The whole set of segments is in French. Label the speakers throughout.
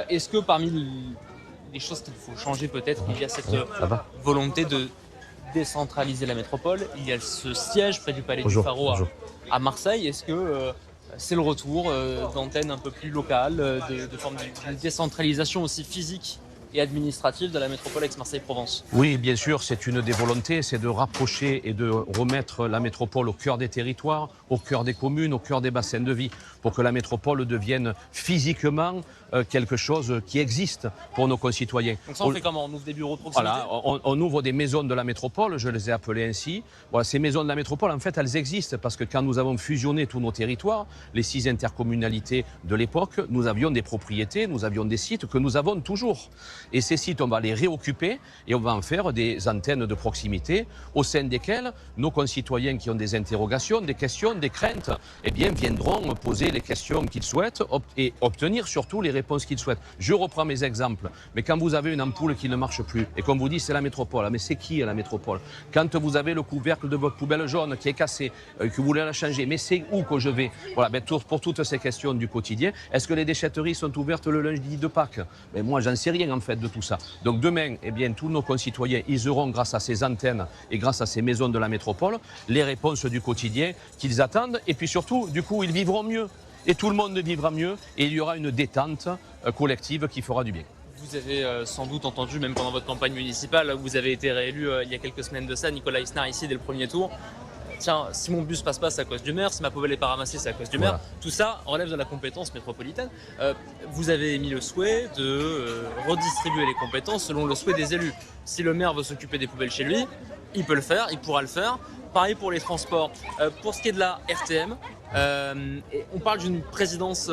Speaker 1: Est-ce que parmi les choses qu'il faut changer peut-être, il y a cette volonté de décentraliser la métropole, il y a ce siège près du Palais du Pharo à Marseille. Est-ce que c'est le retour d'antennes un peu plus locales, de forme de décentralisation aussi physique et administrative de la métropole Aix-Marseille-Provence?
Speaker 2: Oui, bien sûr, c'est une des volontés, c'est de rapprocher et de remettre la métropole au cœur des territoires, au cœur des communes, au cœur des bassins de vie, pour que la métropole devienne physiquement quelque chose qui existe pour nos concitoyens.
Speaker 1: Donc ça, on fait comment? On ouvre des bureaux de proximité?
Speaker 2: Voilà, on ouvre des maisons de la métropole, je les ai appelées ainsi. Voilà, ces maisons de la métropole, en fait, elles existent parce que quand nous avons fusionné tous nos territoires, les 6 intercommunalités de l'époque, nous avions des propriétés, nous avions des sites que nous avons toujours. Et ces sites, on va les réoccuper et on va en faire des antennes de proximité au sein desquelles nos concitoyens qui ont des interrogations, des questions, des craintes, eh bien, viendront poser les questions qu'ils souhaitent et obtenir surtout les réponses qu'ils souhaitent. Je reprends mes exemples, mais quand vous avez une ampoule qui ne marche plus et qu'on vous dit c'est la métropole, mais c'est qui la métropole? Quand vous avez le couvercle de votre poubelle jaune qui est cassé, que vous voulez la changer, mais c'est où que je vais? Voilà, ben, pour toutes ces questions du quotidien, est-ce que les déchetteries sont ouvertes le lundi de Pâques? Mais moi, j'en sais rien en fait de tout ça. Donc demain, eh bien, tous nos concitoyens, ils auront grâce à ces antennes et grâce à ces maisons de la métropole, les réponses du quotidien qu'ils attendent et puis surtout, du coup, ils vivront mieux. Et tout le monde vivra mieux et il y aura une détente collective qui fera du bien.
Speaker 1: Vous avez sans doute entendu, même pendant votre campagne municipale, vous avez été réélu il y a quelques semaines de ça, Nicolas Isnard ici dès le premier tour. Tiens, si mon bus passe pas, c'est à cause du maire, si ma poubelle n'est pas ramassée, c'est à cause du maire. Tout ça relève de la compétence métropolitaine. Vous avez émis le souhait de redistribuer les compétences selon le souhait des élus. Si le maire veut s'occuper des poubelles chez lui, il peut le faire, il pourra le faire. Pareil pour les transports. Pour ce qui est de la RTM, on parle d'une présidence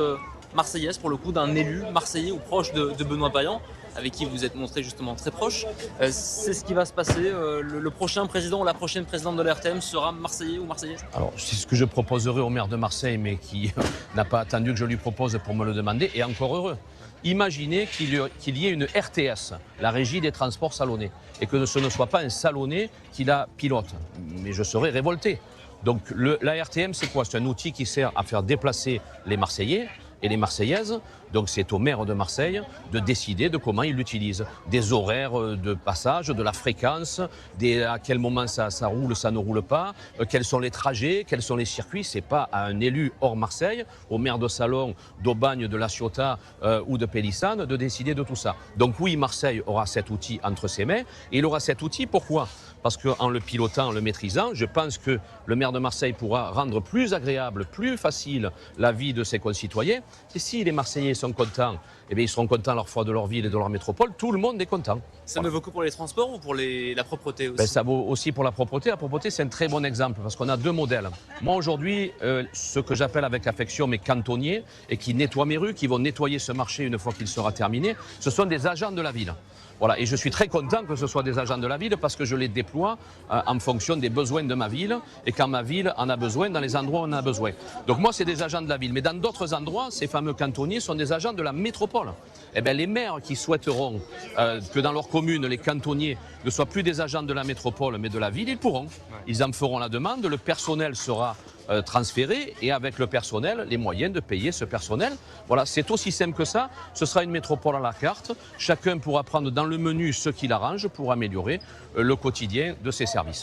Speaker 1: marseillaise, pour le coup, d'un élu marseillais ou proche de Benoît Payan, avec qui vous êtes montré justement très proche. C'est ce qui va se passer. Le prochain président ou la prochaine présidente de la RTM sera marseillais ou marseillaise?
Speaker 2: Alors, c'est ce que je proposerai au maire de Marseille, mais qui n'a pas attendu que je lui propose pour me le demander, et encore heureux. Imaginez qu'il y ait une RTS, la régie des transports salonnés, et que ce ne soit pas un salonné qui la pilote. Mais je serais révolté. Donc la RTM, c'est quoi? C'est un outil qui sert à faire déplacer les Marseillais et les Marseillaises. Donc c'est au maire de Marseille de décider de comment il l'utilise. Des horaires de passage, de la fréquence, à quel moment ça roule, ça ne roule pas, quels sont les trajets, quels sont les circuits. C'est pas à un élu hors Marseille, au maire de Salon, d'Aubagne, de La Ciotat ou de Pélissane de décider de tout ça. Donc oui, Marseille aura cet outil entre ses mains. Et il aura cet outil, pourquoi? Parce qu'en le pilotant, en le maîtrisant, je pense que le maire de Marseille pourra rendre plus agréable, plus facile la vie de ses concitoyens. Et si les Marseillais sont contents, eh bien, ils seront contents à la fois de leur ville et de leur métropole. Tout le monde est content.
Speaker 1: Ça ne vaut que pour les transports ou pour la propreté aussi?
Speaker 2: Ben, ça vaut aussi pour la propreté. La propreté, c'est un très bon exemple parce qu'on a 2 modèles. Moi, aujourd'hui, ce que j'appelle avec affection mes cantonniers et qui nettoient mes rues, qui vont nettoyer ce marché une fois qu'il sera terminé, ce sont des agents de la ville. Voilà, et je suis très content que ce soit des agents de la ville parce que je les déploie en fonction des besoins de ma ville et quand ma ville en a besoin, dans les endroits où on en a besoin. Donc moi, c'est des agents de la ville. Mais dans d'autres endroits, ces fameux cantonniers sont des agents de la métropole. Eh bien, les maires qui souhaiteront que dans leur commune, les cantonniers ne soient plus des agents de la métropole mais de la ville, ils pourront. Ils en feront la demande, le personnel sera transféré et avec le personnel, les moyens de payer ce personnel. Voilà, c'est aussi simple que ça. Ce sera une métropole à la carte. Chacun pourra prendre dans le menu ce qui l'arrange pour améliorer le quotidien de ses services.